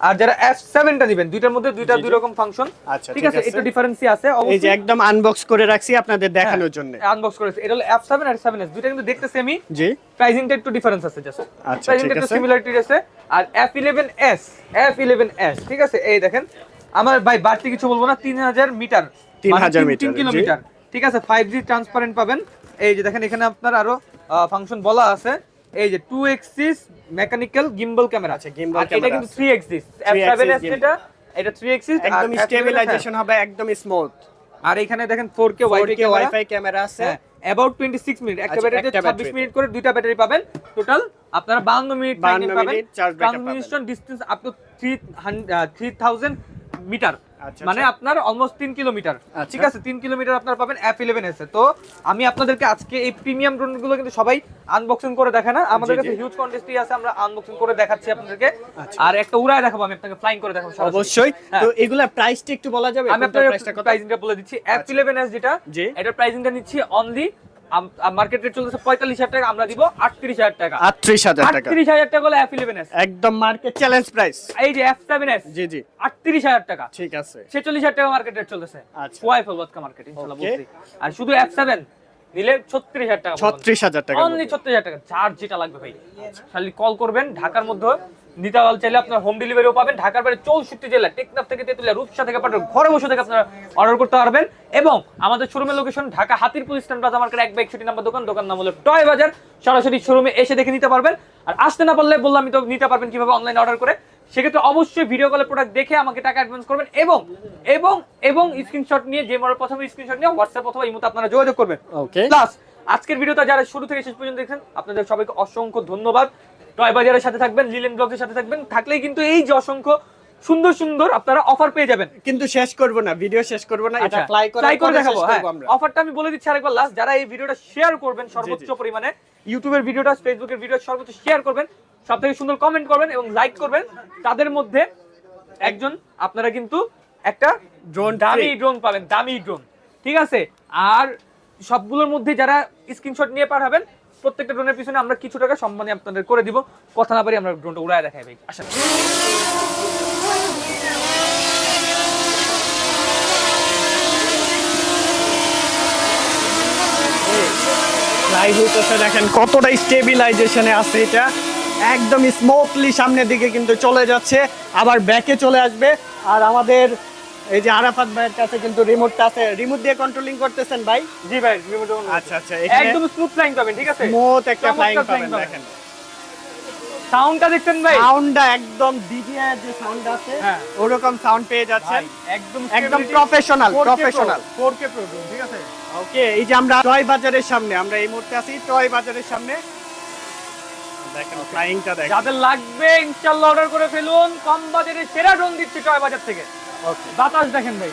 আর যারা F7 টা নেবেন, দুইটার মধ্যে দুই রকম ফাংশন, আচ্ছা, ঠিক আছে, একটু ডিফারেন্স আছে এই যে অবশ্যই। একদম আনবক্স করে রাখছি আপনাদের দেখানোর জন্য। আনবক্স করেছে, এটা হলো F7 আর F7s, দুইটা কিন্তু দেখতে সেমই, জি, প্রাইসিংটা একটু ডিফারেন্স আছে, জাস্ট আচ্ছা, প্রাইসিংটা ঠিক একটু আছে। সিমিলারিটি আছে। আর F11s, ঠিক আছে, এই দেখেন আমার ভাই বাড়তি কিছু বলবো না, 3000 মিটার, 3000 মিটার, 3 কিলোমিটার, ঠিক আছে, 5G ট্রান্সপারেন্ট পাবেন। এই যে দেখেন এখানে আপনার আরো ফাংশন বলা আছে, এই যে 2 এক্সিস মেকানিক্যাল গিম্বল ক্যামেরা আছে, gimbal আর এটা camera কিন্তু আছে। 3 এক্সিস। F7s যেটা, এটা 3 এক্সিস, একদম স্টেবিলাইজেশন হবে, একদম স্মুথ। আর এখানে দেখেন 4K ওয়াইফাই ক্যামেরা আছে, about 26 মিনিট, একটা আচ্ছা, ব্যাটারিতে একটা 26 মিনিট করে দুইটা ব্যাটারি পাবেন, টোটাল আপনারা 52 মিনিট 52 পাবেন। মিনিট চার্জ ব্যাকআপ পাবেন। Transmission distance up to 3000 meter, আচ্ছা, মানে আপনার অলমোস্ট 3 কিলোমিটার, আচ্ছা। ঠিক আছে, 3 কিলোমিটার আপনারা পাবেন F11s এ। তো আমি আপনাদেরকে আজকে এই প্রিমিয়াম ড্রোনগুলো কিন্তু সবাই আনবক্সিং করে দেখে না, আমাদের জি, কাছে জি। হিউজ কোয়ান্টিটি আছে, আমরা আনবক্সিং করে দেখাচ্ছি আপনাদেরকে। আচ্ছা। আর একটা উড়ায় দেখাবো আমি আপনাকে, ফ্লাইং করে দেখাবো সরাসরি। অবশ্যই। হ্যাঁ। তো এগুলা প্রাইসটা একটু বলা যাবে? আমি আপনার প্রাইসিংটা বলে দিচ্ছি। F11s যেটা, জি। এটার প্রাইসিংটা নিচ্ছি অনলি, মার্কেট রেট চলতেছে 45,000 টাকা, আমরা দিব 38,000 টাকা। 38,000 টাকা, 38,000 টাকা হলো F11s। একদম মার্কেট চ্যালেঞ্জ প্রাইস। এই যে F7s, জি, জি, 38,000 টাকা, ঠিক আছে। 46,000 টাকা মার্কেট রেট চলতেছে। আচ্ছা। ওয়াই ফলবাদ কা মার্কেট ইনশাআল্লাহ Okay. বলছি। আর শুধু F7 নিলে 36,000 টাকা, 36,000 টাকা, অনলি 36,000 টাকা। চার্জ যেটা লাগবে ভাই, খালি কল করবেন। ঢাকার মধ্যে নিতে চাইলে আপনার হোম ডেলিভারিও পাবেন, ঢাকার বাইরে 64 জেলা, টেকনাফ থেকে তেতুলিয়া, রূপসা থেকে পাঠান, ঘরে বসে থেকে আপনারা অর্ডার করতে পারবেন। এবং আমাদের শোরুমের location Dhaka Hatirpul eastern plaza market 1/61 number দোকান নাম হলো টয় বাজার। সরাসরি শোরুমে এসে দেখে নিতে পারবেন। আর আসতে না পারলে বললাম আমি তো নিতে পারবেন কিভাবে, অনলাইন অর্ডার করে। সেক্ষেত্রে অবশ্যই ভিডিও কলে প্রোডাক্ট দেখে আমাকে টাকা অ্যাডভান্স করবেন, এবং স্ক্রিনশট নিয়ে, যে মডেল প্রথমে স্ক্রিনশট নিয়ে হোয়াটসঅ্যাপ অথবা ইমোতে আপনারা যোগাযোগ করবেন। ওকে। প্লাস আজকের ভিডিওটা যারা শুরু থেকে শেষ পর্যন্ত দেখছেন, আপনাদের সবাইকে অসংখ্য ধন্যবাদ। টয় বাজারের সাথে থাকবেন, লিলেন ব্লগের সাথে থাকবেন, থাকলেই কিন্তু এই যে অসংখ্য সুন্দর সুন্দর আপনারা অফার পেয়ে যাবেন। কিন্তু শেষ করব না, ভিডিও শেষ করব না, এটা আচ্ছা, ফ্লাই করে দেখাবো। হ্যাঁ, আমরা। অফারটা আমি বলে দিচ্ছি আরেকবার লাস্ট, যারা এই ভিডিওটা শেয়ার করবেন সর্বোচ্চ পরিমাণে, ইউটিউবের ভিডিওটা, ফেসবুকের ভিডিও সর্বোচ্চ শেয়ার করবেন, সবথেকে সুন্দর কমেন্ট করবেন এবং লাইক করবেন, তাদের মধ্যে একজন আপনারা কিন্তু একটা দামি ড্রোন পাবেন, দামি ড্রোন, ঠিক আছে। আর সবগুলোর মধ্যে যারা স্ক্রিনশট নিয়ে পাঠাবেন, প্রত্যেকটা ড্রোনের পিছনে আমরা কিছু টাকা সম্মানে আপনাদের করে দিব। কথা না পারি আমরা ড্রোনটা উড়ায় দেখাই ভাই, আসেন। লাইভ হইতেছে, দেখেন কতটা স্টেবিলাইজেশনে আছে, এটা একদম স্মুথলি সামনের দিকে কিন্তু চলে যাচ্ছে, আবার ব্যাকে চলে আসবে। আর আমাদের এই যে আরাফাত ভাইয়ের কাছে কিন্তু রিমোটটা আছে, রিমোট দিয়ে কন্ট্রোলিং করতেছেন ভাই? জি ভাই, রিমোট। আচ্ছা, আচ্ছা, এখানে একদম স্মুথ ফ্লাইং পাবেন, ঠিক আছে, স্মুথ একটা ফ্লাইং চমৎকার পাবেন, flying দেখেন সাউন্ডটা দেখছেন ভাই? সাউন্ডটা একদম ডিজিআই যে সাউন্ড আছে হ্যাঁ। ওরকম সাউন্ড পেয়ে যাচ্ছেন। একদম একদম প্রফেশনাল 4K Pro ঠিক আছে। ওকে, এই যে আমরা টয় বাজারের সামনে, আমরা এই মুহূর্তে আছি টয় বাজারের সামনে। দেখেন ফ্লাইংটা দেখেন। যাদের লাগবে ইনশাআল্লাহ অর্ডার করে ফেলুন, কম বাজেটে সেরা ড্রোন দিচ্ছি টয় বাজার থেকে। ওকে, বাতাস দেখেন ভাই।